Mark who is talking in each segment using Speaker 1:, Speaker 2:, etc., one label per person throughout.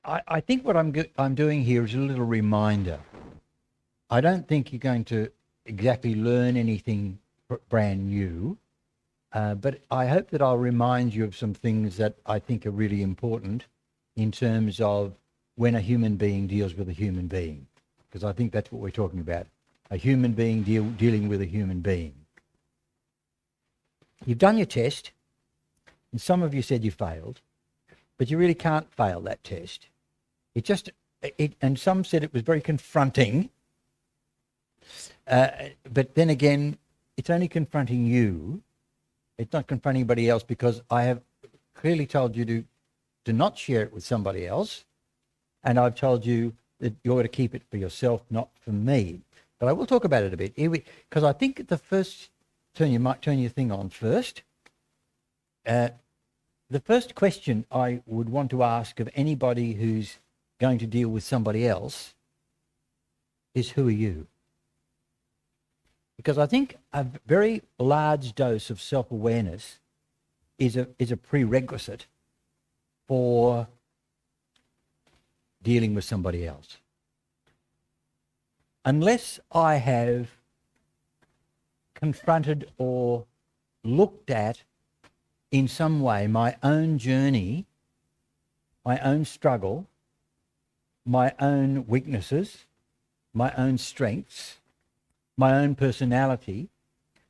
Speaker 1: I think what I'm doing here is a little reminder. I don't think you're going to exactly learn anything brand new, but I hope that I'll remind you of some things that I think are really important in terms of when a human being deals with a human being, because I think that's what we're talking about, a human being dealing with a human being. You've done your test, and some of you said you failed, but you really can't fail that test. And some said it was very confronting, but then again, it's only confronting you. It's not confronting anybody else, because I have clearly told you to not share it with somebody else, and I've told you that you're to keep it for yourself, not for me. But I will talk about it a bit, because I think the first you might turn your thing on first. The first question I would want to ask of anybody who's going to deal with somebody else is, who are you? Because I think a very large dose of self-awareness is a prerequisite for dealing with somebody else. Unless I have confronted or looked at in some way my own journey, my own struggle, my own weaknesses, my own strengths, my own personality,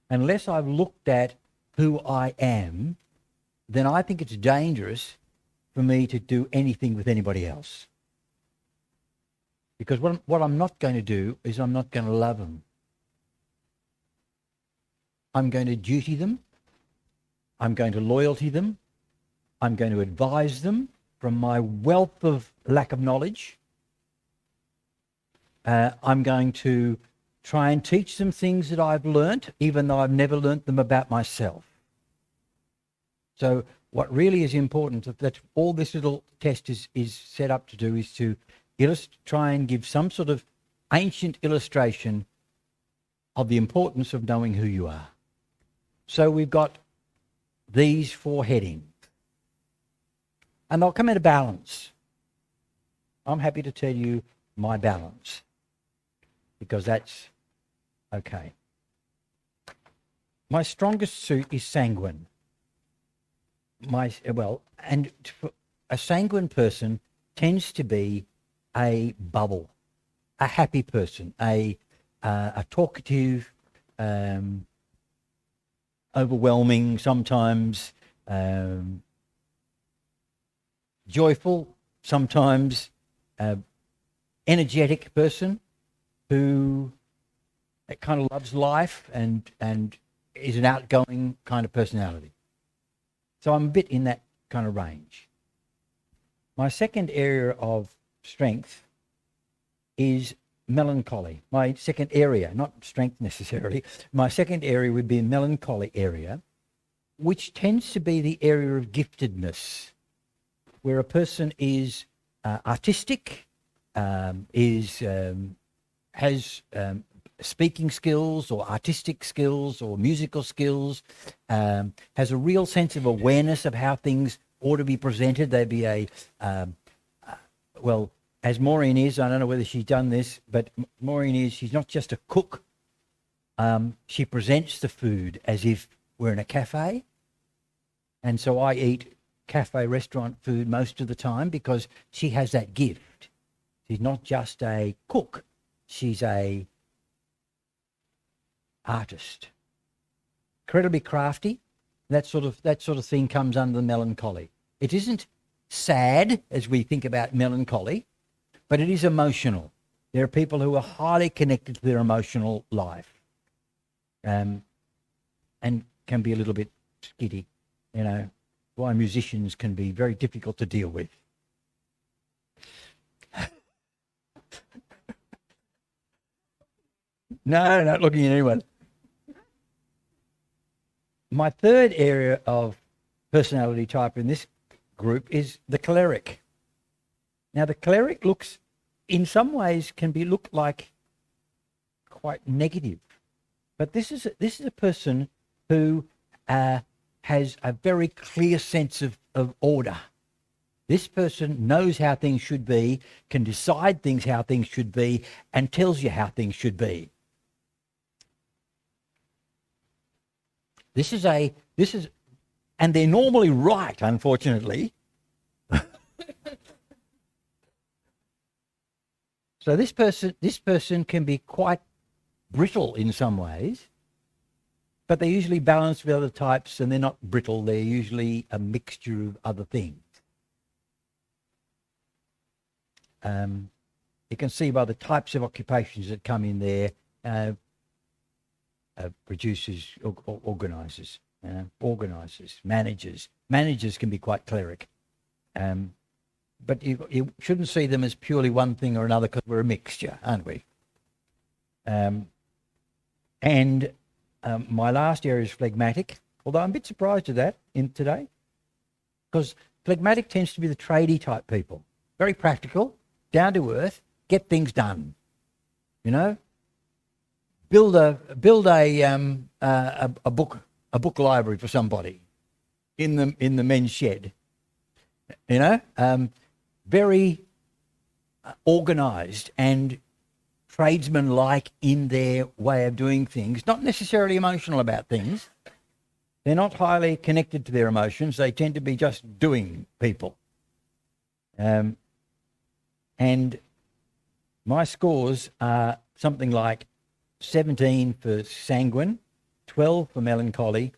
Speaker 1: unless I've looked at who I am, then I think it's dangerous for me to do anything with anybody else. Because what I'm not going to do is I'm not going to love them. I'm going to duty them. I'm going to loyalty them. I'm going to advise them from my wealth of lack of knowledge. I'm going to try and teach them things that I've learnt, even though I've never learnt them about myself. So what really is important, that all this little test is set up to do, is to try and give some sort of ancient illustration of the importance of knowing who you are. So we've got these 4 headings, and they'll come into balance. I'm happy to tell you my balance, because that's okay. My strongest suit is sanguine. And a sanguine person tends to be a bubble, a happy person, a talkative, overwhelming, sometimes joyful, sometimes energetic person who kind of loves life and is an outgoing kind of personality. So I'm a bit in that kind of range. My second area of strength is melancholy. My second area, not strength necessarily, my second area would be a melancholy area, which tends to be the area of giftedness, where a person is artistic, has speaking skills or artistic skills or musical skills, has a real sense of awareness of how things ought to be presented. They'd be as Maureen is, I don't know whether she's done this, but Maureen is, she's not just a cook. She presents the food as if we're in a cafe. And so I eat cafe restaurant food most of the time, because she has that gift. She's not just a cook. She's a artist. Incredibly crafty. That sort of thing comes under the melancholy. It isn't sad as we think about melancholy, but it is emotional. There are people who are highly connected to their emotional life, and can be a little bit skitty, why musicians can be very difficult to deal with. No, not looking at anyone. My third area of personality type in this group is the choleric. Now, the choleric looks, in some ways, can look like quite negative, but this is a person who has a very clear sense of order. This person knows how things should be, can decide things how things should be, and tells you how things should be. And they're normally right, unfortunately. So this person can be quite brittle in some ways, but they're usually balanced with other types, and they're not brittle. They're usually a mixture of other things. You can see by the types of occupations that come in there, producers, organisers, managers. Managers can be quite cleric. But you shouldn't see them as purely one thing or another, because we're a mixture, aren't we? My last area is phlegmatic, although I'm a bit surprised at that today, because phlegmatic tends to be the tradie type people. Very practical, down to earth, get things done. You know, build a book library for somebody in the men's shed. You know, very organised and tradesman-like in their way of doing things, not necessarily emotional about things. They're not highly connected to their emotions. They tend to be just doing people. And my scores are something like 17 for sanguine, 12 for melancholy,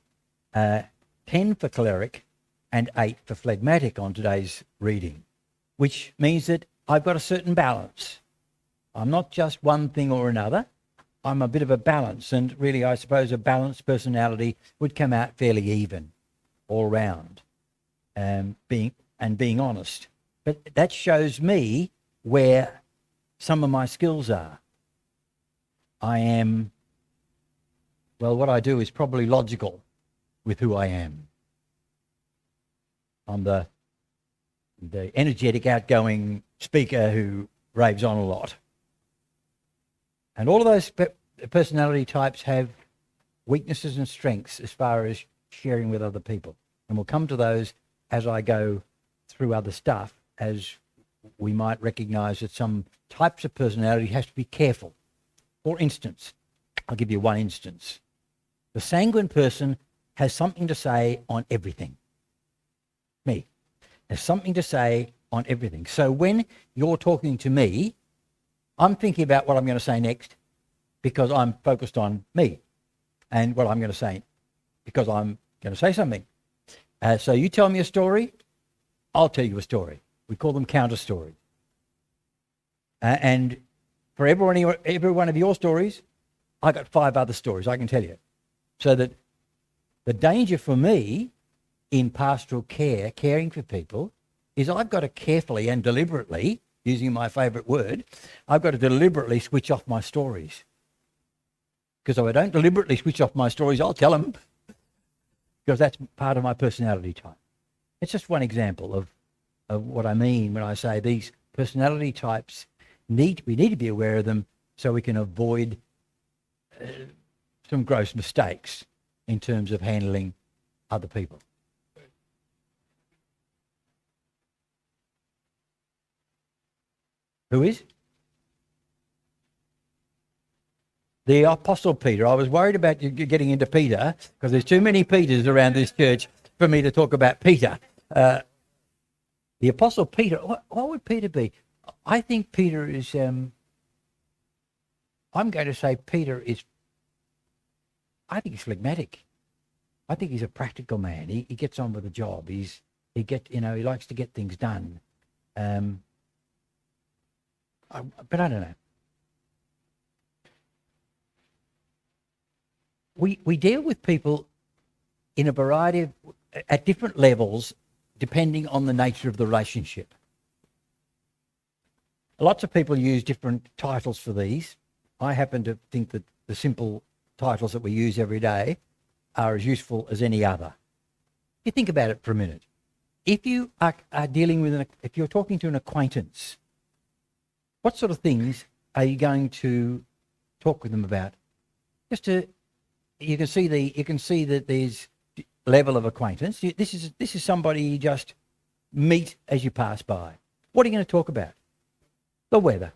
Speaker 1: 10 for choleric, and 8 for phlegmatic on today's reading, which means that I've got a certain balance. I'm not just one thing or another. I'm a bit of a balance, and really, I suppose a balanced personality would come out fairly even all round, being honest. But that shows me where some of my skills are. What I do is probably logical with who I am. I'm the energetic, outgoing speaker who raves on a lot. And all of those personality types have weaknesses and strengths as far as sharing with other people. And we'll come to those as I go through other stuff, as we might recognise that some types of personality has to be careful. For instance, I'll give you one instance. The sanguine person has something to say on everything. Me. Has something to say on everything. So when you're talking to me, I'm thinking about what I'm going to say next, because I'm focused on me and what I'm going to say, because I'm going to say something. So you tell me a story, I'll tell you a story. We call them counter stories. And for every one of your stories, I got 5 other stories I can tell you. So that the danger for me in pastoral care, caring for people, is I've got to carefully and deliberately, using my favourite word, I've got to deliberately switch off my stories. Because if I don't deliberately switch off my stories, I'll tell them, because that's part of my personality type. It's just one example of what I mean when I say these personality types, we need to be aware of them so we can avoid some gross mistakes in terms of handling other people. Who is? The Apostle Peter. I was worried about you getting into Peter, because there's too many Peters around this church for me to talk about Peter. The Apostle Peter, what would Peter be? I think Peter is, I'm going to say Peter is, I think he's phlegmatic. I think he's a practical man. He gets on with the job. He likes to get things done. But I don't know. We deal with people in a variety of, at different levels, depending on the nature of the relationship. Lots of people use different titles for these. I happen to think that the simple titles that we use every day are as useful as any other. If you think about it for a minute, if you are dealing with if you're talking to an acquaintance, what sort of things are you going to talk with them about? You can see that there's level of acquaintance. This is somebody you just meet as you pass by. What are you going to talk about? The weather.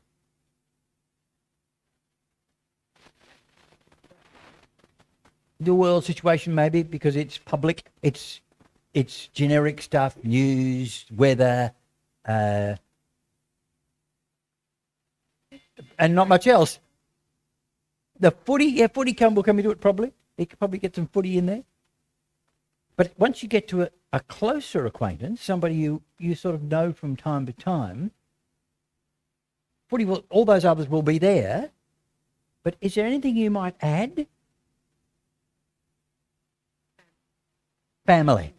Speaker 1: The world situation, maybe, because it's public. It's generic stuff, news, weather, and not much else. The footy, footy will come into it probably. You could probably get some footy in there. But once you get to a closer acquaintance, somebody you sort of know from time to time, footy will, all those others will be there. But is there anything you might add? Family.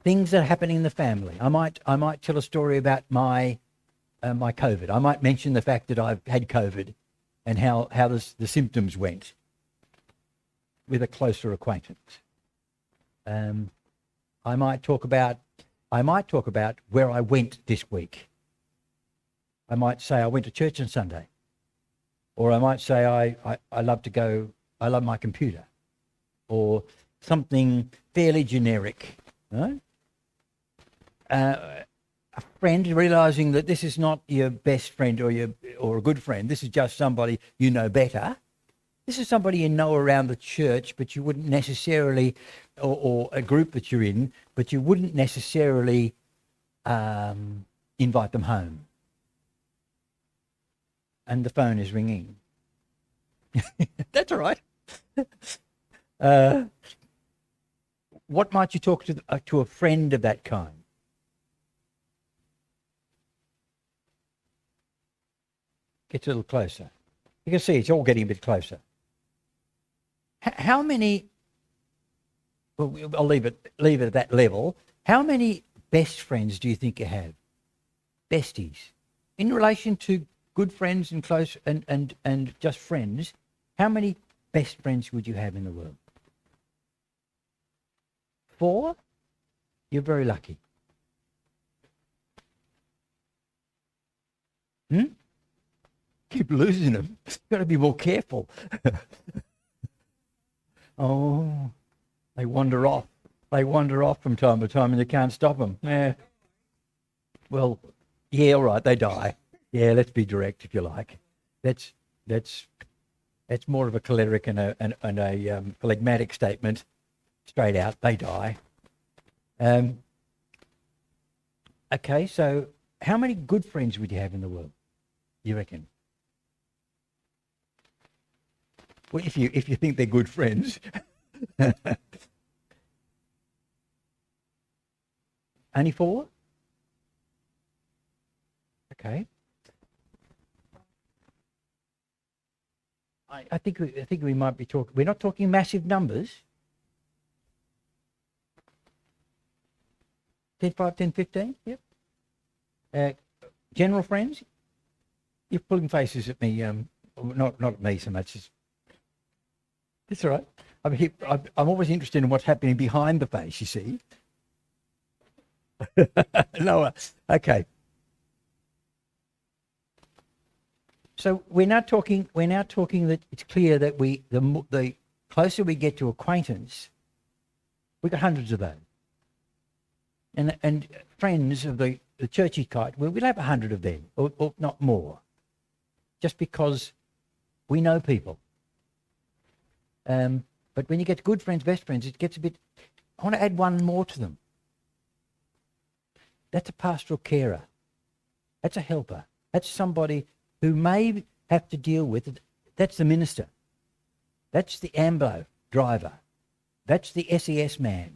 Speaker 1: Things that are happening in the family. I might tell a story about my COVID. I might mention the fact that I've had COVID and how the symptoms went with a closer acquaintance. I might talk about where I went this week. I might say I went to church on Sunday, or I might say I love to go. I love my computer, or something fairly generic. Right? A friend realizing that this is not your best friend or a good friend. This is just somebody you know better. This is somebody you know around the church, but you wouldn't necessarily, or a group that you're in, but you wouldn't necessarily invite them home. And the phone is ringing. That's all right. What might you talk to a friend of that kind? Gets a little closer. You can see it's all getting a bit closer. How many? Well, I'll leave it at that level. How many best friends do you think you have? Besties, in relation to good friends and close and just friends. How many best friends would you have in the world? 4? You're very lucky. Keep losing them. You've got to be more careful. Oh, they wander off. They wander off from time to time and you can't stop them. Yeah. Well, yeah, all right, they die. Yeah, let's be direct if you like. That's more of a choleric and a phlegmatic statement. Straight out, they die. Okay, so how many good friends would you have in the world, you reckon? Well, if you think they're good friends. Only 4? Okay. I think we might be talking. We're not talking massive numbers. 10, 5, 10, 15. Yep. General friends. You're pulling faces at me. Not at me so much. It's all right. I'm always interested in what's happening behind the face. You see. Lower. Okay. So we're now talking that it's clear that the closer we get to acquaintance, we've got hundreds of those. And friends of the churchy kind, we'll have 100 of them, or not more, just because we know people. But when you get good friends, best friends, it gets a bit. I want to add one more to them. That's a pastoral carer. That's a helper. That's somebody who may have to deal with it. That's the minister. That's the ambo driver. That's the SES man.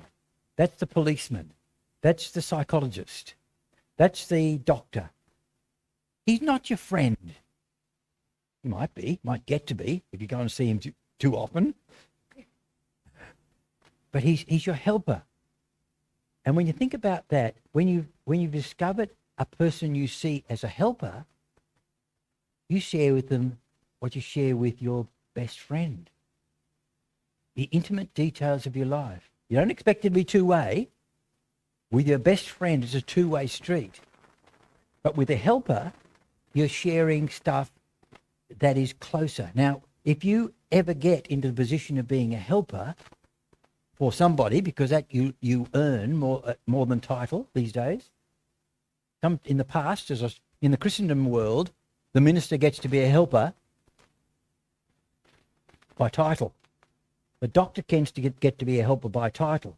Speaker 1: That's the policeman. That's the psychologist. That's the doctor. He's not your friend. He might get to be if you go and see him too often. But he's your helper. And when you think about that, when you've discovered a person you see as a helper, you share with them what you share with your best friend. The intimate details of your life. You don't expect it to be two-way. With your best friend, it's a two-way street. But with a helper, you're sharing stuff that is closer. Now, if you ever get into the position of being a helper for somebody, because that you earn more than title these days, in the past, in the Christendom world, the minister gets to be a helper by title. The doctor tends to get to be a helper by title.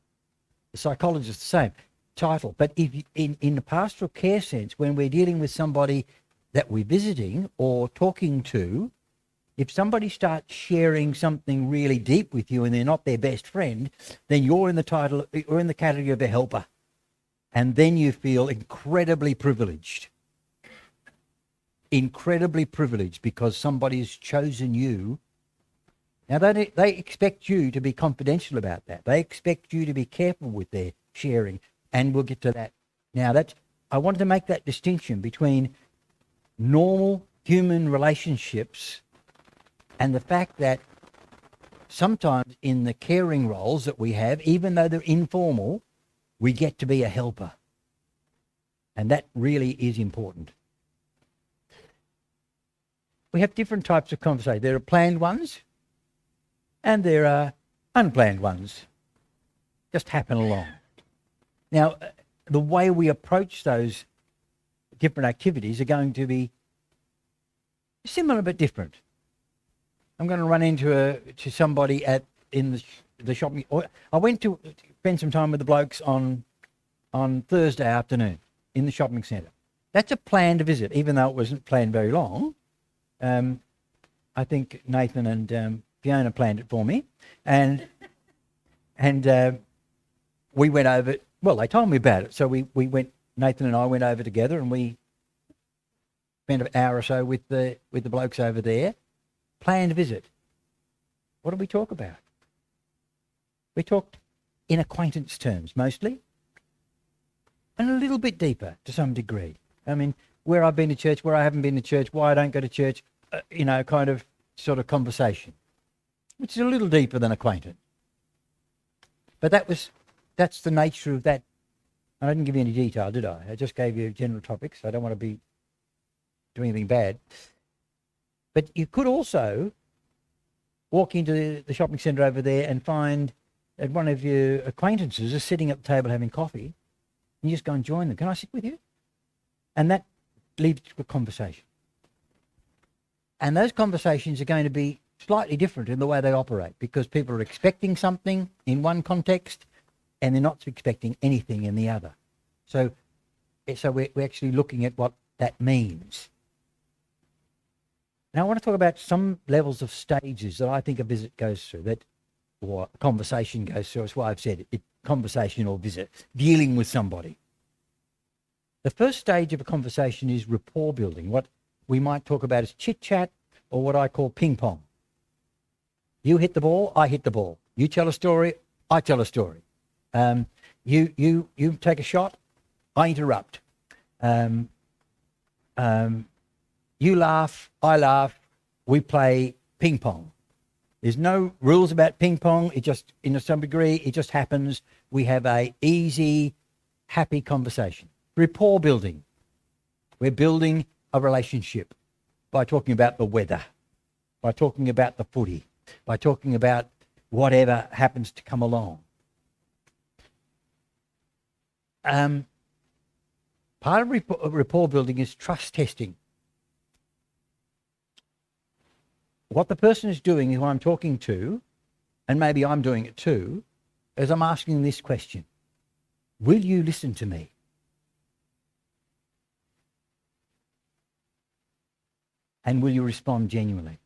Speaker 1: The psychologist, the same title. But if in the pastoral care sense, when we're dealing with somebody that we're visiting or talking to, if somebody starts sharing something really deep with you and they're not their best friend, then you're in the category of a helper. And then you feel incredibly privileged. Incredibly privileged because somebody's chosen you. Now, they expect you to be confidential about that. They expect you to be careful with their sharing, and we'll get to that. Now, I wanted to make that distinction between normal human relationships and the fact that sometimes in the caring roles that we have, even though they're informal, we get to be a helper. And that really is important. We have different types of conversation. There are planned ones and there are unplanned ones. Just happen along. Now, the way we approach those different activities are going to be similar but different. I'm going to run into somebody in the shopping. I went to spend some time with the blokes on Thursday afternoon in the shopping centre. That's a planned visit, even though it wasn't planned very long. I think Nathan and Fiona planned it for me, and we went over. Well, they told me about it, so we went. Nathan and I went over together, and we spent an hour or so with the blokes over there. Planned visit. What did we talk about? We talked in acquaintance terms mostly, and a little bit deeper to some degree. I mean, where I've been to church, where I haven't been to church, why I don't go to church, kind of sort of conversation, which is a little deeper than acquaintance. But that's the nature of that. I didn't give you any detail, did I? I just gave you general topics. I don't want to be doing anything bad. But you could also walk into the shopping centre over there and find that one of your acquaintances is sitting at the table having coffee, and you just go and join them. Can I sit with you? And that leads to a conversation. And those conversations are going to be slightly different in the way they operate because people are expecting something in one context and they're not expecting anything in the other. So we're actually looking at what that means. Now, I want to talk about some levels of stages that I think a visit goes through, or a conversation goes through. That's why I've said it, conversation or visit, dealing with somebody. The first stage of a conversation is rapport building, what we might talk about as chit-chat or what I call ping-pong. You hit the ball, I hit the ball. You tell a story, I tell a story. You take a shot, I interrupt. You laugh, I laugh, we play ping pong. There's no rules about ping pong. It just, in some degree, it just happens. We have a easy, happy conversation. Rapport building. We're building a relationship by talking about the weather, by talking about the footy, by talking about whatever happens to come along. Part of rapport building is trust testing. What the person is doing, who I'm talking to, and maybe I'm doing it too, is I'm asking this question. Will you listen to me? And will you respond genuinely?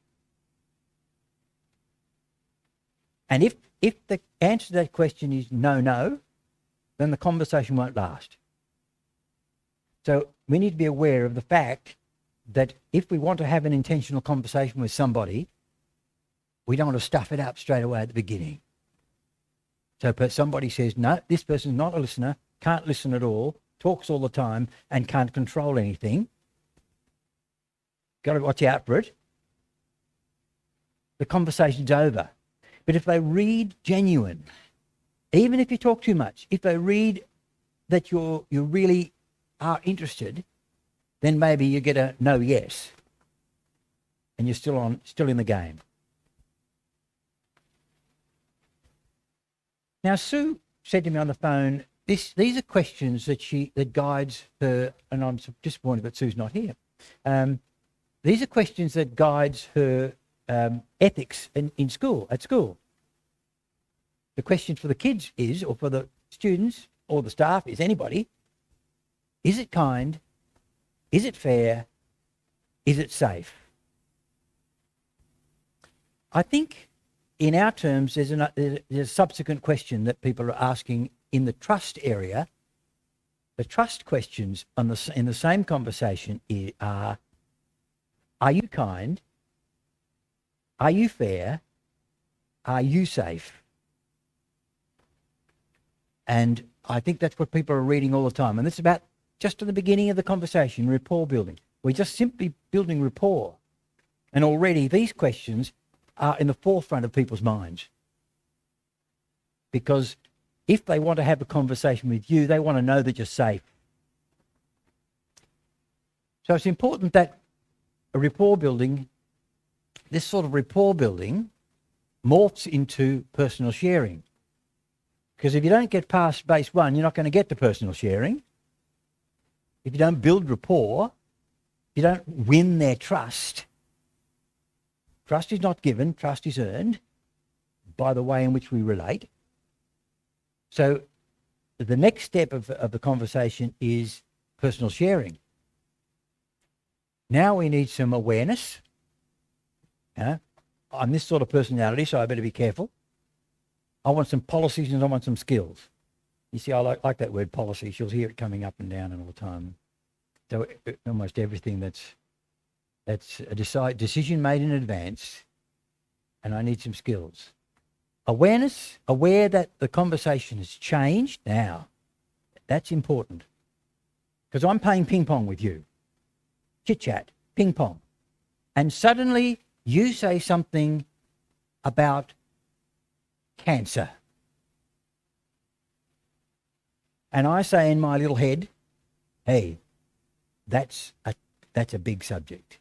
Speaker 1: And if the answer to that question is no, then the conversation won't last. So we need to be aware of the fact that if we want to have an intentional conversation with somebody, we don't want to stuff it up straight away at the beginning. So somebody says, no, this person's not a listener, can't listen at all, talks all the time, and can't control anything. Got to watch out for it. The conversation's over. But if they read genuine, even if you talk too much, if they read that you really are interested, then maybe you get a no yes, and you're still in the game. Now, Sue said to me on the phone, these are questions that guides her, and I'm disappointed that Sue's not here. These are questions that guides her ethics at school. The question for the kids is, or for the students or the staff, is anybody, is it kind? Is it fair? Is it safe? I think in our terms, there's a subsequent question that people are asking in the trust area. The trust questions in the same conversation are you kind? Are you fair? Are you safe? And I think that's what people are reading all the time. And it's about just at the beginning of the conversation, rapport building. We're just simply building rapport. And already these questions are in the forefront of people's minds. Because if they want to have a conversation with you, they want to know that you're safe. So it's important that this sort of rapport building morphs into personal sharing. Because if you don't get past base one, you're not going to get to personal sharing. If you don't build rapport, you don't win their trust. Trust is not given, trust is earned by the way in which we relate. So the next step of the conversation is personal sharing. Now we need some awareness. I'm this sort of personality, so I better be careful. I want some policies and I want some skills. You see, I like that word policies. You'll hear it coming up and down all the time. So almost everything that's a decision made in advance, and I need some skills. Awareness, aware that the conversation has changed now. That's important. Because I'm playing ping pong with you. Chit-chat, ping pong. And suddenly you say something about cancer. And I say in my little head, hey, that's a big subject.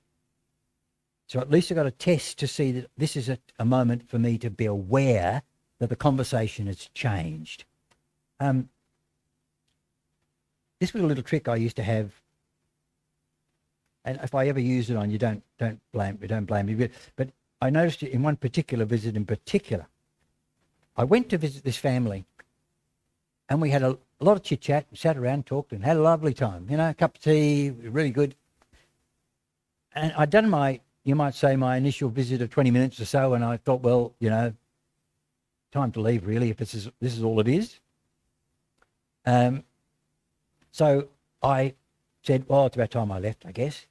Speaker 1: So at least I've got a test to see that this is a moment for me to be aware that the conversation has changed. This was a little trick I used to have, and if I ever use it on you, don't blame me. But I noticed it in one particular visit in particular. I went to visit this family, and we had a lot of chit chat, sat around, talked, and had a lovely time. A cup of tea, really good. And I'd done you might say, my initial visit of 20 minutes or so, and I thought, well, time to leave really, if this is all it is. So I said, well, it's about time I left, I guess.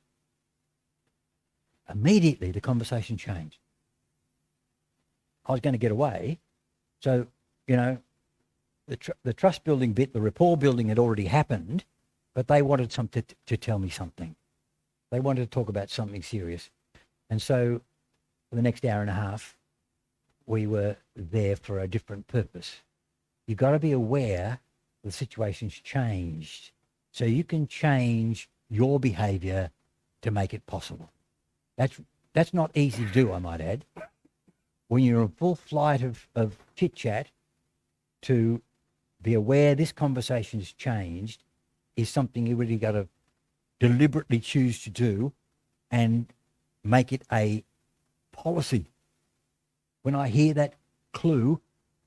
Speaker 1: Immediately the conversation changed. I was going to get away. So, the trust building bit, the rapport building had already happened, but they wanted to tell me something. They wanted to talk about something serious. And so for the next hour and a half, we were there for a different purpose. You've got to be aware the situation's changed so you can change your behaviour to make it possible. That's not easy to do, I might add. When you're in full flight of chit-chat, to be aware this conversation has changed is something you really got to deliberately choose to do and make it a policy. When I hear that clue,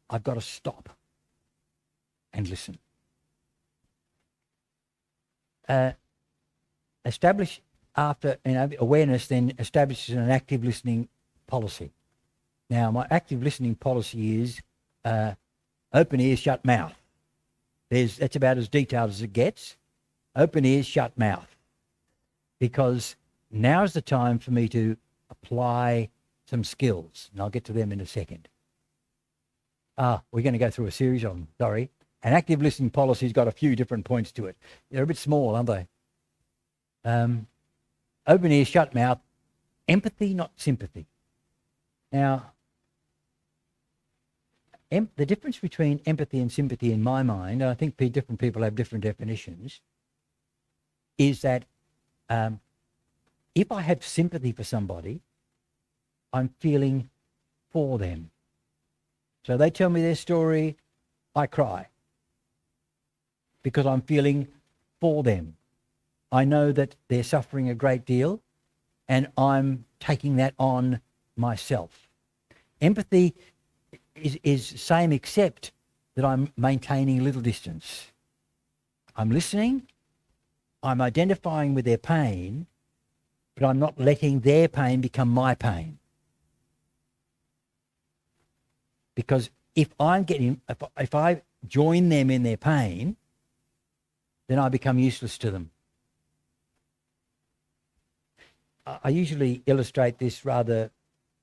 Speaker 1: I've got to stop and listen. Establish after awareness, then establishes an active listening policy. Now, my active listening policy is open ears, shut mouth. That's about as detailed as it gets. Open ears, shut mouth. Because now's the time for me to apply some skills, and I'll get to them in a second. We're going to go through a series of them, sorry. An active listening policy's got a few different points to it. They're a bit small, aren't they? Open ears, shut mouth. Empathy, not sympathy. Now, the difference between empathy and sympathy in my mind, and I think different people have different definitions, is that if I have sympathy for somebody, I'm feeling for them. So they tell me their story, I cry. because I'm feeling for them. I know that they're suffering a great deal and I'm taking that on myself. Empathy is same, except that I'm maintaining a little distance. I'm listening, I'm identifying with their pain, but I'm not letting their pain become my pain. Because if I join them in their pain, then I become useless to them. I usually illustrate this rather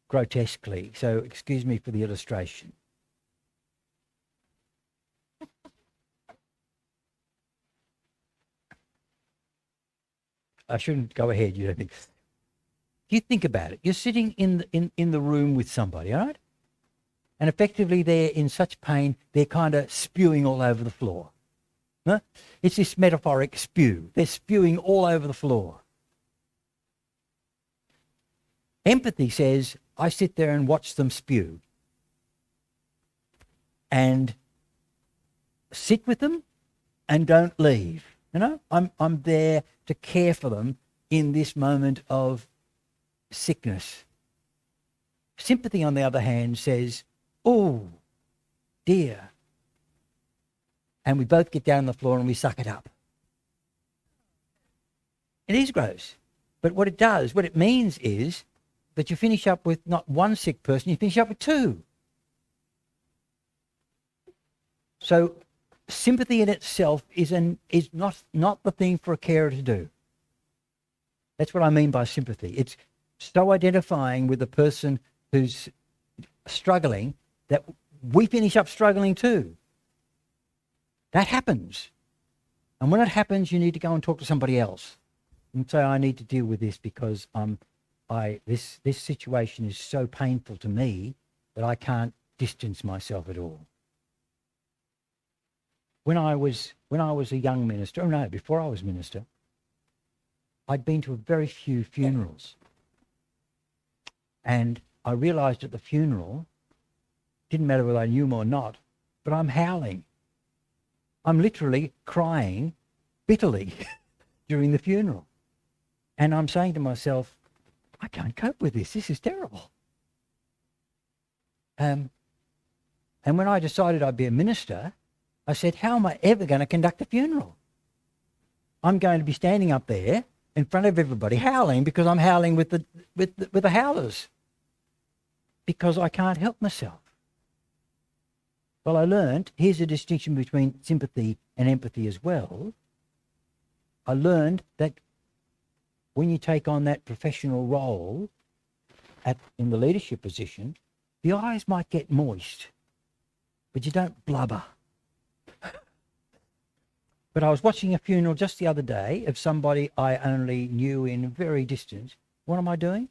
Speaker 1: grotesquely, so excuse me for the illustration. I shouldn't go ahead, you don't think? You think about it. You're sitting in the room with somebody, all right? And effectively they're in such pain, they're kind of spewing all over the floor. Huh? It's this metaphoric spew. They're spewing all over the floor. Empathy says, I sit there and watch them spew. And sit with them and don't leave. You know, I'm there to care for them in this moment of sickness. Sympathy, on the other hand, says, oh, dear. And we both get down on the floor and we suck it up. It is gross. But what it means is that you finish up with not one sick person, you finish up with two. So sympathy in itself is not the thing for a carer to do. That's what I mean by sympathy. It's so identifying with the person who's struggling that we finish up struggling too. That happens. And when it happens, you need to go and talk to somebody else and say, I need to deal with this because this situation is so painful to me that I can't distance myself at all. When I was a young minister, before I was minister, I'd been to very few funerals. And I realised at the funeral, didn't matter whether I knew him or not, but I'm howling. I'm literally crying bitterly during the funeral. And I'm saying to myself, I can't cope with this. This is terrible. And when I decided I'd be a minister, I said, how am I ever going to conduct a funeral? I'm going to be standing up there in front of everybody howling because I'm howling with the howlers because I can't help myself. Well, I learned, here's a distinction between sympathy and empathy as well. I learned that when you take on that professional role in the leadership position, the eyes might get moist, but you don't blubber. But I was watching a funeral just the other day of somebody I only knew in very distance. What am I doing?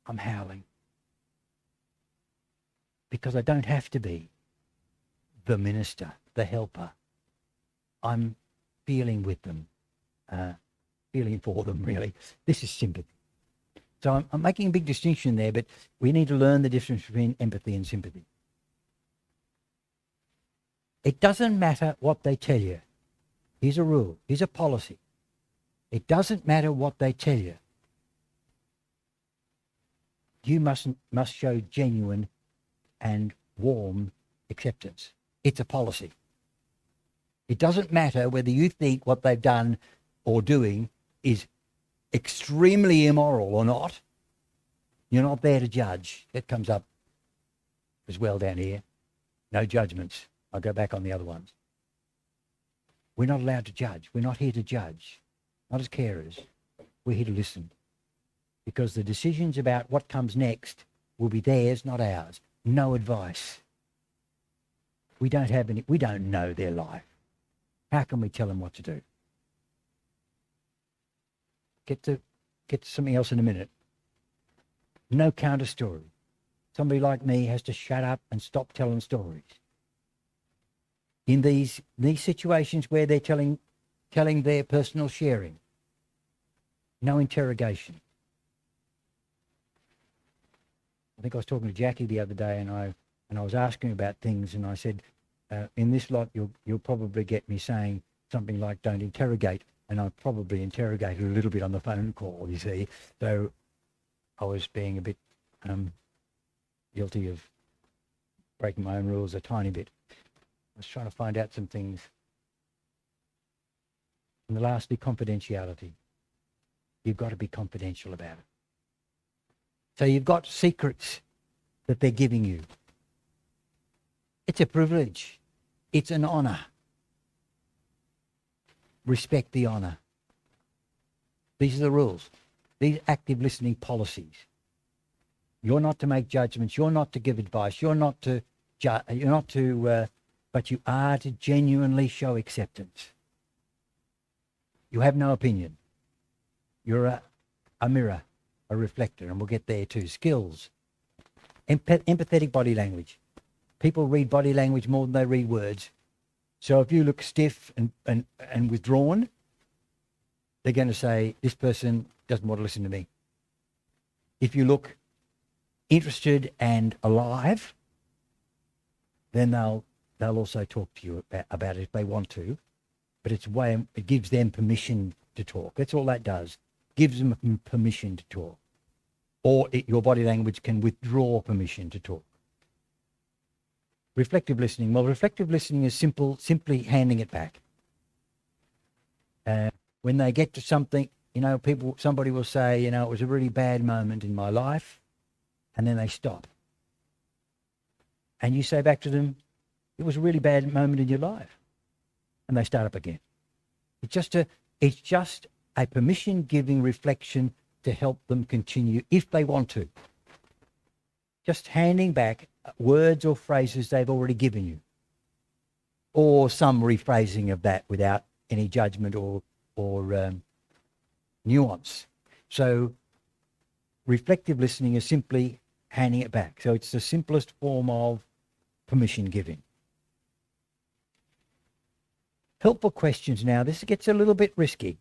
Speaker 1: I'm howling. Because I don't have to be the minister, the helper. I'm feeling with them, feeling for them, really. This is sympathy. So I'm making a big distinction there, but we need to learn the difference between empathy and sympathy. It doesn't matter what they tell you. Here's a rule. Here's a policy. It doesn't matter what they tell you. You must show genuine and warm acceptance. It's a policy. It doesn't matter whether you think what they've done or doing is extremely immoral or not. You're not there to judge. That comes up as well down here. No judgments. I'll go back on the other ones. We're not allowed to judge. We're not here to judge. Not as carers. We're here to listen. Because the decisions about what comes next will be theirs, not ours. No advice. We don't know their life. How can we tell them what to do? Get to something else in a minute. No counter story. Somebody like me has to shut up and stop telling stories. In these situations where they're telling their personal sharing. No interrogation. I think I was talking to Jackie the other day and I was asking about things and I said, in this lot you'll probably get me saying, something like don't interrogate. And I probably interrogated a little bit on the phone call, you see. So I was being a bit guilty of breaking my own rules a tiny bit. I was trying to find out some things. And lastly, confidentiality. You've got to be confidential about it. So you've got secrets that they're giving you. It's a privilege. It's an honour. Respect the honour. These are the rules. These active listening policies. You're not to make judgments. You're not to give advice. You're not to, but you are to genuinely show acceptance. You have no opinion. You're a mirror, a reflector, and we'll get there too. Skills. Empathetic body language. People read body language more than they read words. So if you look stiff and withdrawn, they're going to say, this person doesn't want to listen to me. If you look interested and alive, then they'll also talk to you about it if they want to. But it gives them permission to talk. That's all that does. Gives them permission to talk. Or your body language can withdraw permission to talk. Reflective listening. Well, reflective listening is simply handing it back. When they get to something, somebody will say, it was a really bad moment in my life, and then they stop. And you say back to them, it was a really bad moment in your life. And they start up again. It's just a permission-giving reflection to help them continue if they want to. Just handing back words or phrases they've already given you. Or some rephrasing of that without any judgment or nuance. So reflective listening is simply handing it back. So it's the simplest form of permission giving. Helpful questions now. This gets a little bit risky.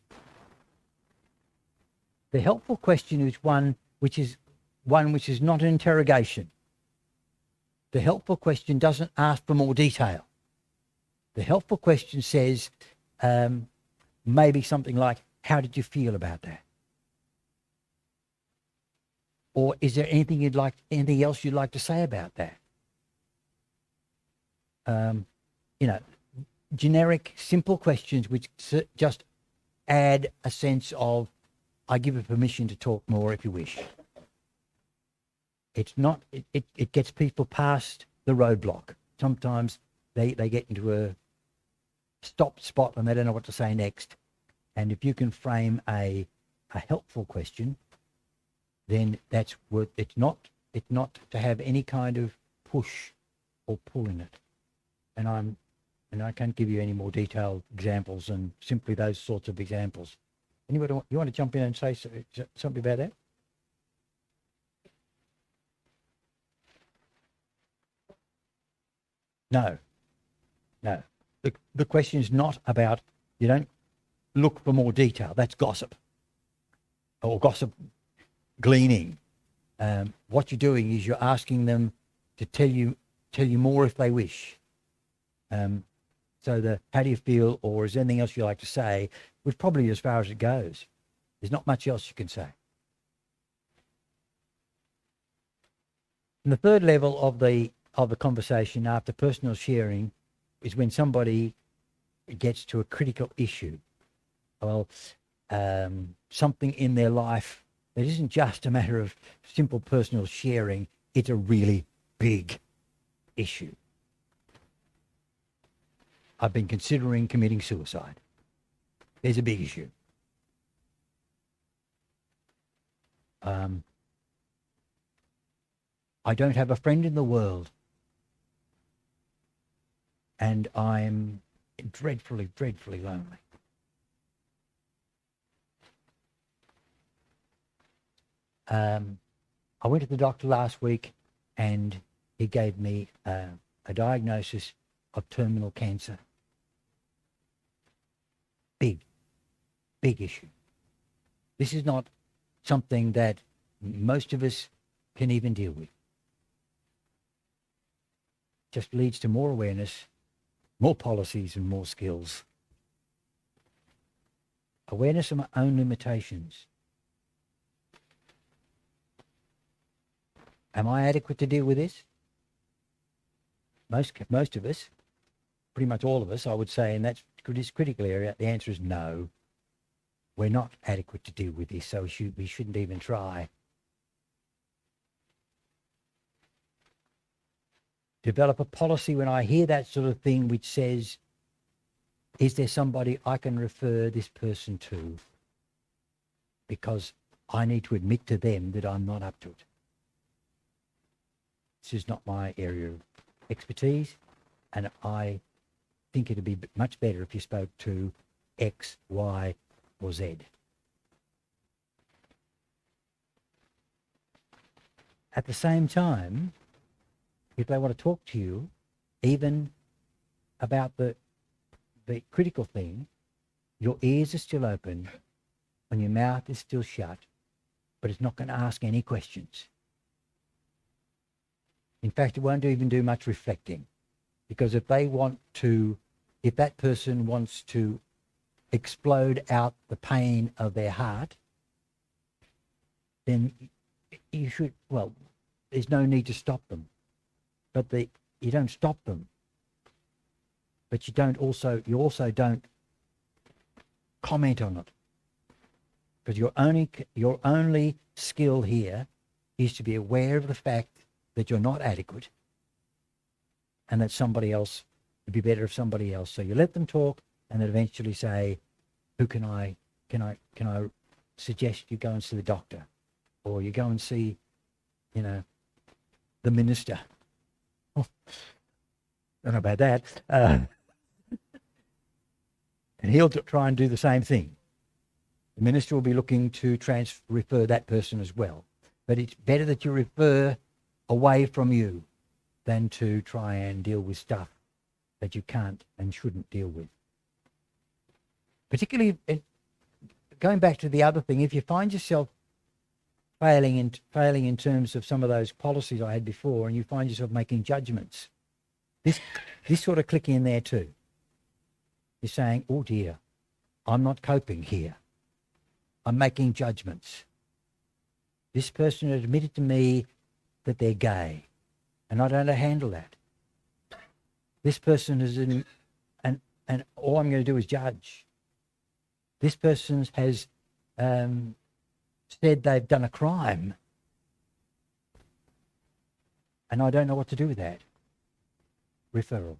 Speaker 1: The helpful question is one which is not an interrogation. The helpful question doesn't ask for more detail. The helpful question says maybe something like, how did you feel about that? Or is there anything else you'd like to say about that? Generic, simple questions which just add a sense of, I give you permission to talk more if you wish. It's not, it gets people past the roadblock. Sometimes they get into a stop spot and they don't know what to say next. And if you can frame a helpful question, then that's worth, it's not to have any kind of push or pull in it. And I can't give you any more detailed examples than simply those sorts of examples. Anybody, you want to jump in and say something about that? No. The question is not about, you don't look for more detail. That's gossip. Or gossip gleaning. What you're doing is you're asking them to tell you more if they wish. So how do you feel, or is there anything else you like to say, was probably as far as it goes. There's not much else you can say. And the third level of the conversation after personal sharing is when somebody gets to a critical issue. Well, something in their life that isn't just a matter of simple personal sharing, it's a really big issue. I've been considering committing suicide. There's a big issue. I don't have a friend in the world. And I'm dreadfully, dreadfully lonely. I went to the doctor last week and he gave me a diagnosis of terminal cancer. Big issue. This is not something that most of us can even deal with. Just leads to more awareness, more policies and more skills. Awareness of my own limitations. Am I adequate to deal with this? Most of us, pretty much all of us, I would say, in that critical area, the answer is no. We're not adequate to deal with this, so we shouldn't even try. Develop a policy when I hear that sort of thing which says, is there somebody I can refer this person to? Because I need to admit to them that I'm not up to it. This is not my area of expertise, and I think it'd be much better if you spoke to X, Y, or Z. At the same time, if they want to talk to you, even about the critical thing, your ears are still open and your mouth is still shut, but it's not going to ask any questions. In fact, it won't even do much reflecting, because if that person wants to explode out the pain of their heart, then you should, well, there's no need to stop them. But you don't stop them. But you also don't comment on it. Because your only skill here is to be aware of the fact that you're not adequate, and that somebody else would be better if somebody else. So you let them talk, and then eventually say, "Who can I suggest you go and see the doctor, or you go and see, the minister." Oh, don't know about that. And he'll try and do the same thing. The minister will be looking to refer that person as well. But it's better that you refer away from you than to try and deal with stuff that you can't and shouldn't deal with. Particularly, going back to the other thing, if you find yourself failing in terms of some of those policies I had before, and you find yourself making judgments, this sort of click in there too. You're saying, "Oh dear, I'm not coping here. I'm making judgments. This person admitted to me that they're gay, and I don't know how to handle that. This person is and all I'm going to do is judge. This person has said they've done a crime, and I don't know what to do with that." Referral.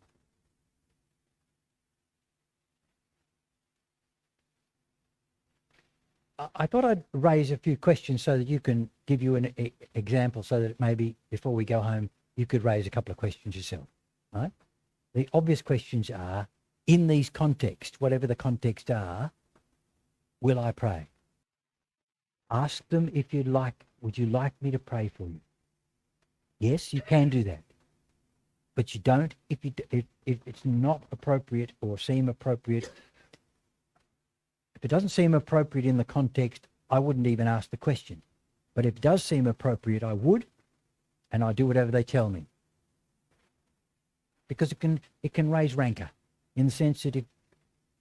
Speaker 1: I thought I'd raise a few questions so that you can give you an example, so that maybe before we go home, you could raise a couple of questions yourself, right? The obvious questions are, in these contexts, whatever the context are, will I pray? Ask them if you'd like, would you like me to pray for you? Yes, you can do that. But you don't, if it's not appropriate or seem appropriate. If it doesn't seem appropriate in the context, I wouldn't even ask the question. But if it does seem appropriate, I would, and I do whatever they tell me. Because it can raise rancor, in the sense that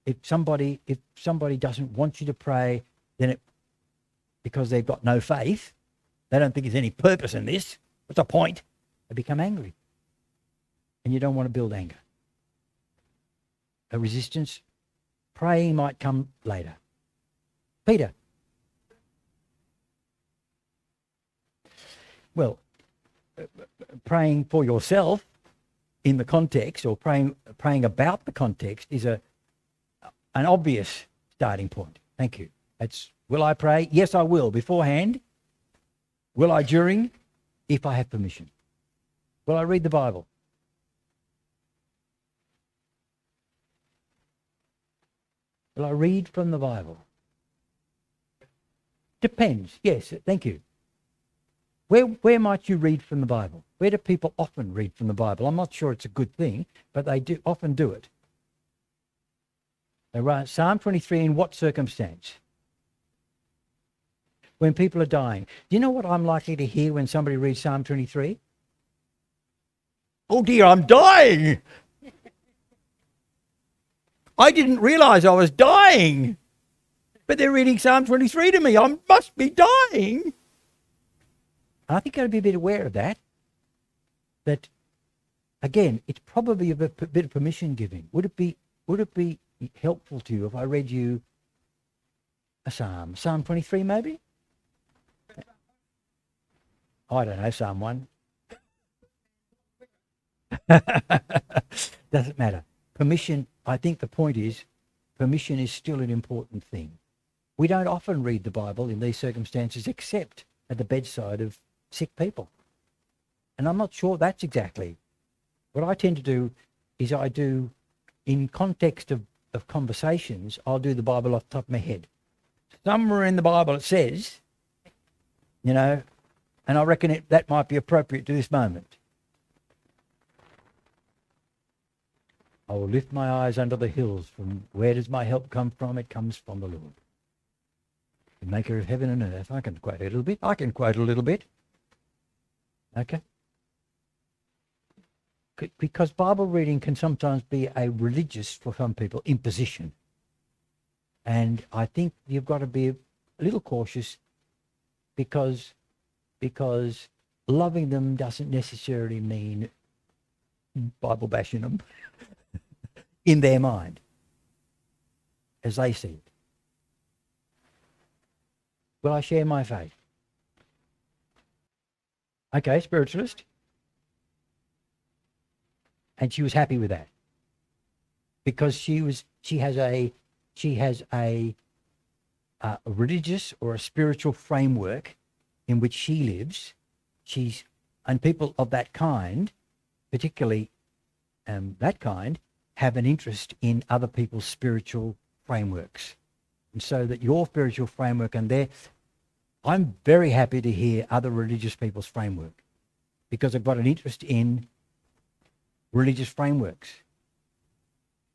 Speaker 1: if somebody doesn't want you to pray, then because they've got no faith, they don't think there's any purpose in this. What's the point? They become angry. And you don't want to build anger. A resistance. Praying might come later. Peter. Well, praying for yourself in the context, or praying about the context, is an obvious starting point. Thank you. Will I pray? Yes, I will. Beforehand. Will I during? If I have permission. Will I read the Bible? Will I read from the Bible? Depends. Yes, thank you. Where might you read from the Bible? Where do people often read from the Bible? I'm not sure it's a good thing, but they do often do it. They write Psalm 23 in what circumstance? When people are dying. Do you know what I'm likely to hear when somebody reads Psalm 23? Oh dear, I'm dying! I didn't realize I was dying. but they're reading Psalm 23 to me. I must be dying. I think you've got to be a bit aware of that. That, again, it's probably a bit of permission giving. Would it be helpful to you if I read you a psalm? Psalm 23 maybe? I don't know, Psalm 1. Doesn't matter. Permission, I think the point is, permission is still an important thing. We don't often read the Bible in these circumstances except at the bedside of sick people. And I'm not sure that's exactly. What I tend to do is I do, in context of conversations, I'll do the Bible off the top of my head. Somewhere in the Bible it says, you know, and I reckon that might be appropriate to this moment. I will lift my eyes unto the hills. From where does my help come from? It comes from the Lord, the maker of heaven and earth. I can quote a little bit. Okay? Because Bible reading can sometimes be a religious, for some people, imposition. And I think you've got to be a little cautious because loving them doesn't necessarily mean Bible bashing them in their mind, as they see it. Will I share my faith? Okay, spiritualist. And she was happy with that because she has a religious or a spiritual framework in which she lives. And people of that kind, particularly that kind, have an interest in other people's spiritual frameworks. And so that your spiritual framework I'm very happy to hear other religious people's framework because I've got an interest in religious frameworks.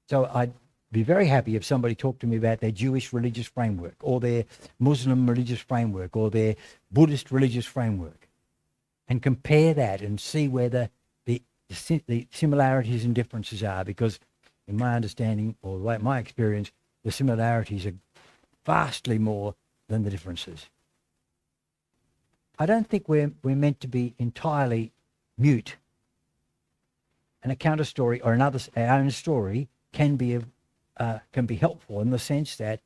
Speaker 1: So I'd be very happy if somebody talked to me about their Jewish religious framework or their Muslim religious framework or their Buddhist religious framework and compare that and see where the similarities and differences are, because in my understanding or my experience, the similarities are vastly more than the differences. I don't think we're meant to be entirely mute. And a counter story or our own story can be helpful in the sense that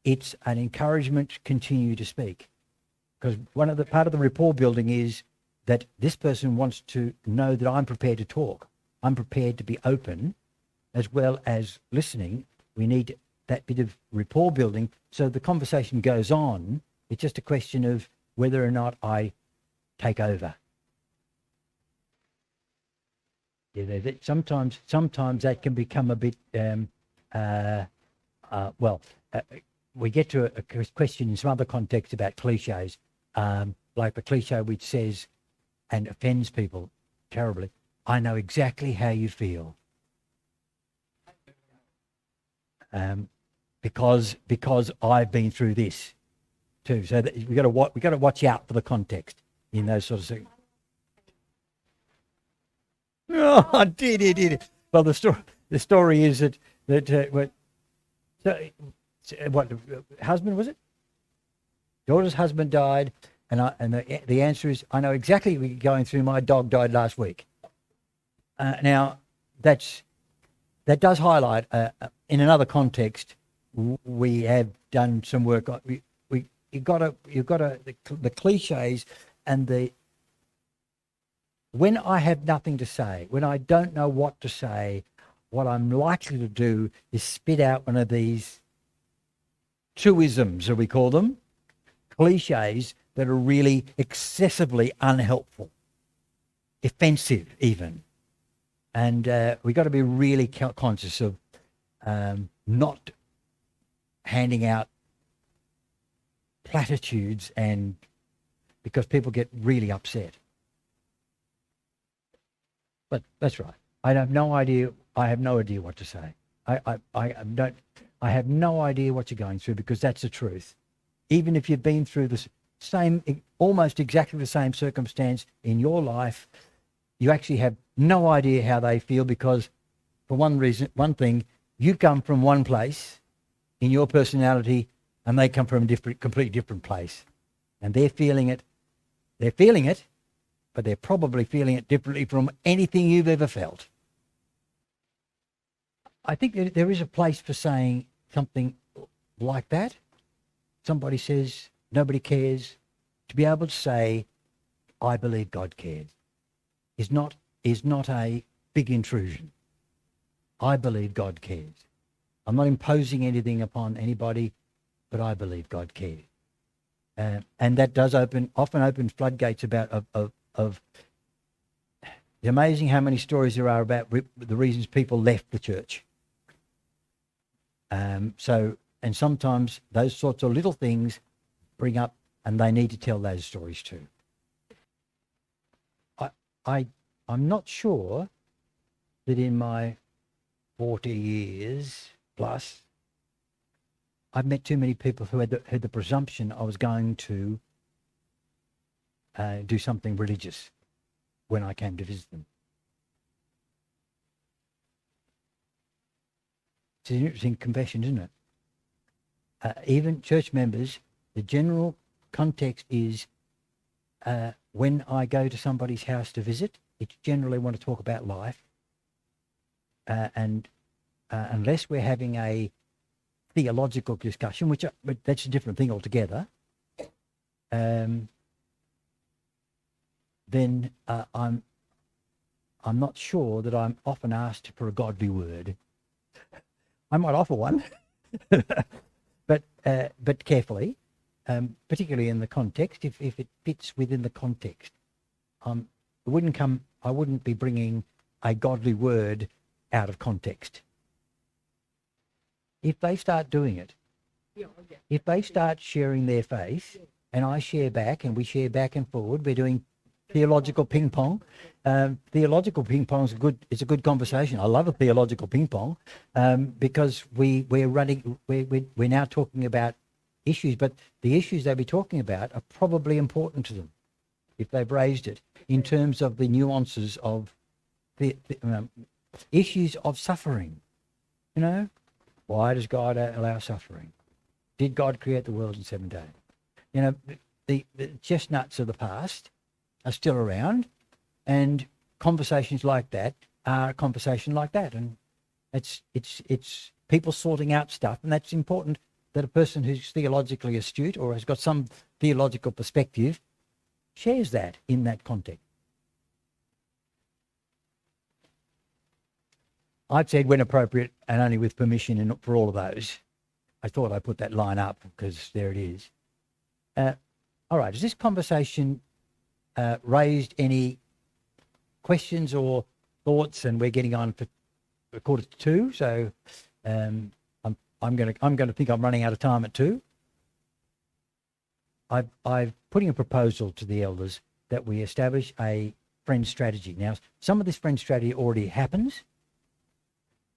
Speaker 1: it's an encouragement to continue to speak. Because part of the rapport building is that this person wants to know that I'm prepared to talk. I'm prepared to be open as well as listening. We need that bit of rapport building so the conversation goes on. It's just a question of whether or not I take over. Yeah, sometimes that can become a bit, we get to a question in some other context about cliches, like the cliche which says, and offends people terribly, I know exactly how you feel. Because I've been through this too. So that we got to watch out for the context in those sort of things. Oh, did it? Well, the story is that husband was it? Daughter's husband died, and the answer is I know exactly what you're going through. My dog died last week. Now that does highlight in another context. We have done some work. You've got the cliches and when I have nothing to say, when I don't know what to say, what I'm likely to do is spit out one of these truisms, as we call them, cliches that are really excessively unhelpful, offensive even. And we've got to be really conscious of not handing out platitudes, and because people get really upset. But that's right. I have no idea what to say. I have no idea what you're going through, because that's the truth. Even if you've been through the same, almost exactly the same circumstance in your life, you actually have no idea how they feel, because for one thing, you come from one place in your personality and they come from a completely different place. And they're feeling it. They're feeling it, but they're probably feeling it differently from anything you've ever felt. I think there is a place for saying something like that. Somebody says, nobody cares. To be able to say, I believe God cares, is not a big intrusion. I believe God cares. I'm not imposing anything upon anybody, but I believe God cares. And that does often open floodgates of it's amazing how many stories there are about the reasons people left the church. And sometimes those sorts of little things bring up, and they need to tell those stories too. I'm not sure that in my 40 years plus, I've met too many people who had the presumption I was going to do something religious when I came to visit them. It's an interesting confession, isn't it? Even church members, the general context is when I go to somebody's house to visit, it's generally want to talk about life. And unless we're having a theological discussion, but that's a different thing altogether, then I'm not sure that I'm often asked for a godly word. I might offer one, but carefully, particularly in the context. If it fits within the context, I wouldn't be bringing a godly word out of context. If they start doing it, if they start sharing their faith, and I share back, and we share back and forward, we're doing theological ping pong. Theological ping pong is a good conversation. I love a theological ping pong because we're now talking about issues, but the issues they'll be talking about are probably important to them if they've raised it in terms of the nuances of the issues of suffering. You know, why does God allow suffering? Did God create the world in 7 days? You know, the chestnuts of the past are still around, and conversations like that are a conversation like that, and it's people sorting out stuff, and that's important that a person who's theologically astute or has got some theological perspective shares that in that context. I've said when appropriate and only with permission and for all of those. I thought I'd put that line up because there it is. All right, has this conversation raised any questions or thoughts? And we're getting on for 1:45, so I'm going to think I'm running out of time at 2. I've putting a proposal to the elders that we establish a friend strategy. Now, some of this friend strategy already happens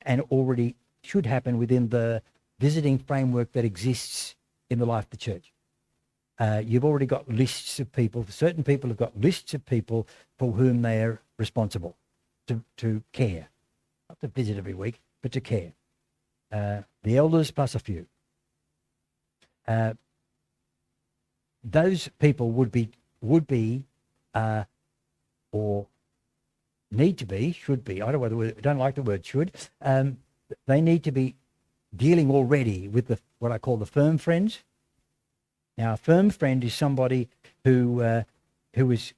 Speaker 1: and already should happen within the visiting framework that exists in the life of the church. You've already got lists of people. Certain people have got lists of people for whom they're responsible to care. Not to visit every week, but to care. The elders plus a few. Those people would be or need to be, should be, I don't like the word should, they need to be dealing already with what I call the firm friends. Now, a firm friend is somebody who is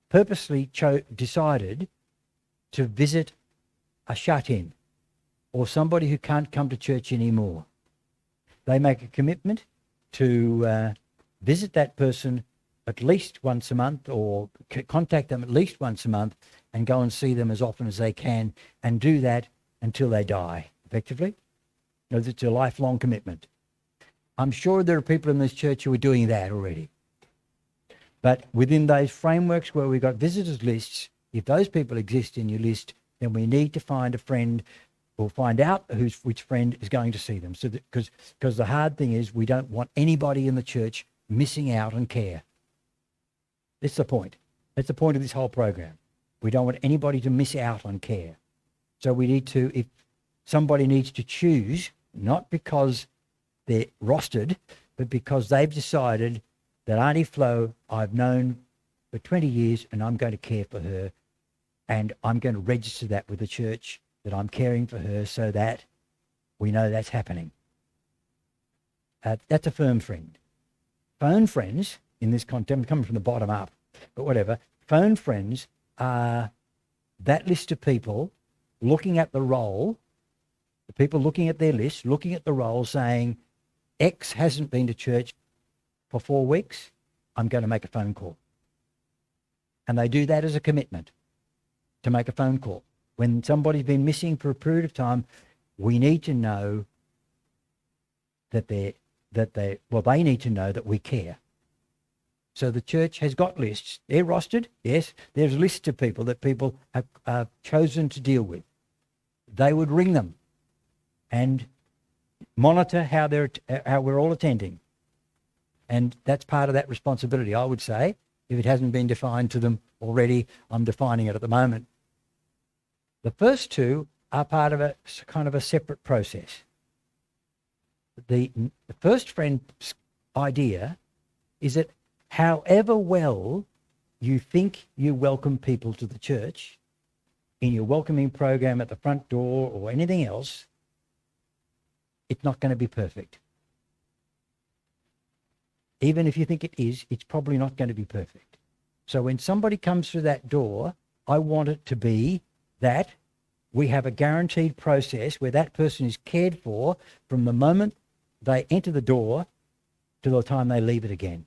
Speaker 1: purposely decided to visit a shut-in or somebody who can't come to church anymore. They make a commitment to visit that person at least once a month or contact them at least once a month and go and see them as often as they can and do that until they die, effectively. You know, it's a lifelong commitment. I'm sure there are people in this church who are doing that already. But within those frameworks where we've got visitors lists, if those people exist in your list, then we need to find a friend or find out which friend is going to see them. So because the hard thing is we don't want anybody in the church missing out on care. That's the point. That's the point of this whole program. We don't want anybody to miss out on care. So we need to, if somebody needs to choose, not because they're rostered, but because they've decided that Auntie Flo I've known for 20 years and I'm going to care for her, and I'm going to register that with the church, that I'm caring for her, so that we know that's happening. That's a firm friend. Phone friends, in this context, I'm coming from the bottom up, but whatever, phone friends are that list of people looking at the roll, the people looking at their list, looking at the roll, saying, X hasn't been to church for 4 weeks, I'm going to make a phone call. And they do that as a commitment, to make a phone call. When somebody's been missing for a period of time, we need to know that they need to know that we care. So the church has got lists. They're rostered, yes. There's lists of people that people have chosen to deal with. They would ring them and monitor how we're all attending. And that's part of that responsibility, I would say. If it hasn't been defined to them already, I'm defining it at the moment. The first two are part of a kind of a separate process. The first friend idea is that however well you think you welcome people to the church, in your welcoming program at the front door or anything else, it's not going to be perfect. Even if you think it is, it's probably not going to be perfect. So when somebody comes through that door, I want it to be that we have a guaranteed process where that person is cared for from the moment they enter the door to the time they leave it again.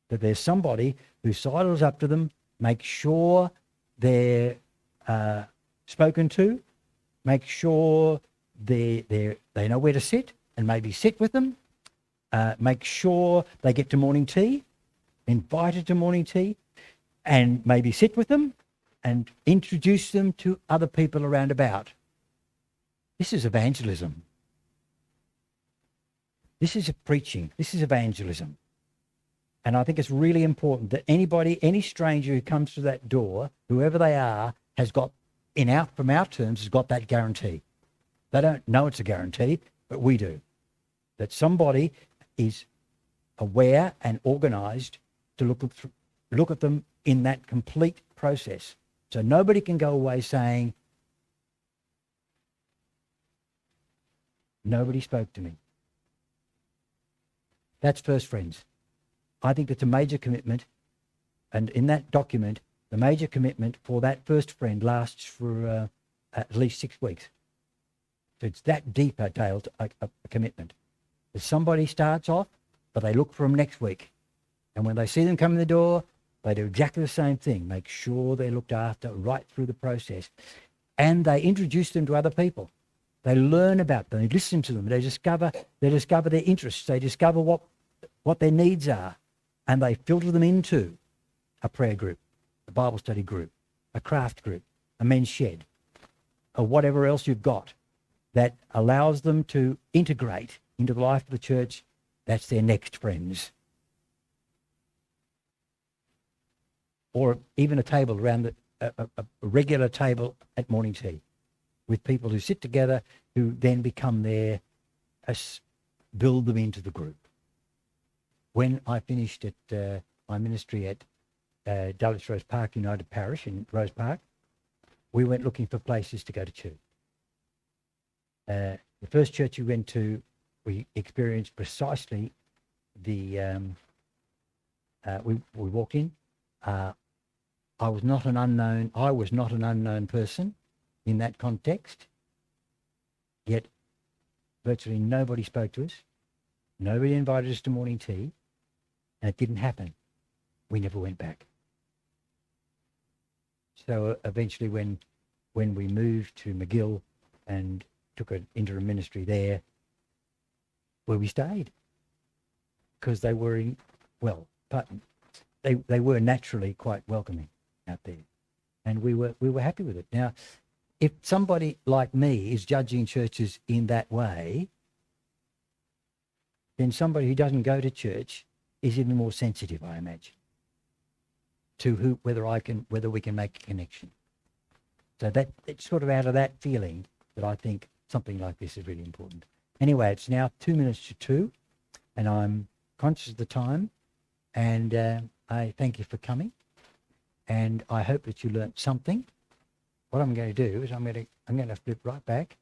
Speaker 1: That there's somebody who sidles up to them, makes sure they're spoken to, make sure they know where to sit, and maybe sit with them, make sure they get to morning tea, invited to morning tea, and maybe sit with them and introduce them to other people around about. This is evangelism. This is preaching. This is evangelism. And I think it's really important that any stranger who comes through that door, whoever they are, has got, from our terms, has got that guarantee. They don't know it's a guarantee, but we do. That somebody is aware and organised to look at them in that complete process. So nobody can go away saying, nobody spoke to me. That's first friends. I think that's a major commitment. And in that document, the major commitment for that first friend lasts for at least 6 weeks. So it's that deep a commitment. That somebody starts off, but they look for them next week. And when they see them come in the door, they do exactly the same thing. Make sure they're looked after right through the process. And they introduce them to other people. They learn about them. They listen to them. They discover their interests. They discover what their needs are. And they filter them into a prayer group, a Bible study group, a craft group, a men's shed, or whatever else you've got that allows them to integrate into the life of the church. That's their next friends. Or even a table around a regular table at morning tea with people who sit together, who then become build them into the group. When I finished at my ministry at Dulwich Rose Park United Parish in Rose Park, we went looking for places to go to church. The first church we went to, we experienced precisely we walked in. I was not an unknown person in that context, yet virtually nobody spoke to us. Nobody invited us to morning tea, and it didn't happen. We never went back. So eventually when we moved to McGill and took an interim ministry there, where we stayed, because they were they were naturally quite welcoming out there, and we were happy with it. Now, if somebody like me is judging churches in that way, then somebody who doesn't go to church is even more sensitive, I imagine, to whether we can make a connection. So that it's sort of out of that feeling that I think something like this is really important. Anyway, it's now 2 minutes to 2, and I'm conscious of the time, and I thank you for coming, and I hope that you learnt something. What I'm going to do is I'm going to flip right back.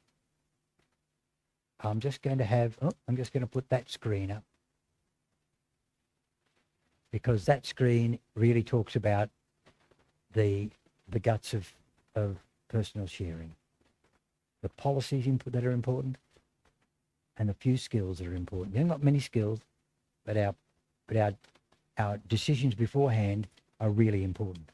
Speaker 1: I'm just going to put that screen up, because that screen really talks about the guts of personal sharing, the policies that are important, and the few skills that are important. You haven't got many skills, but our decisions beforehand are really important.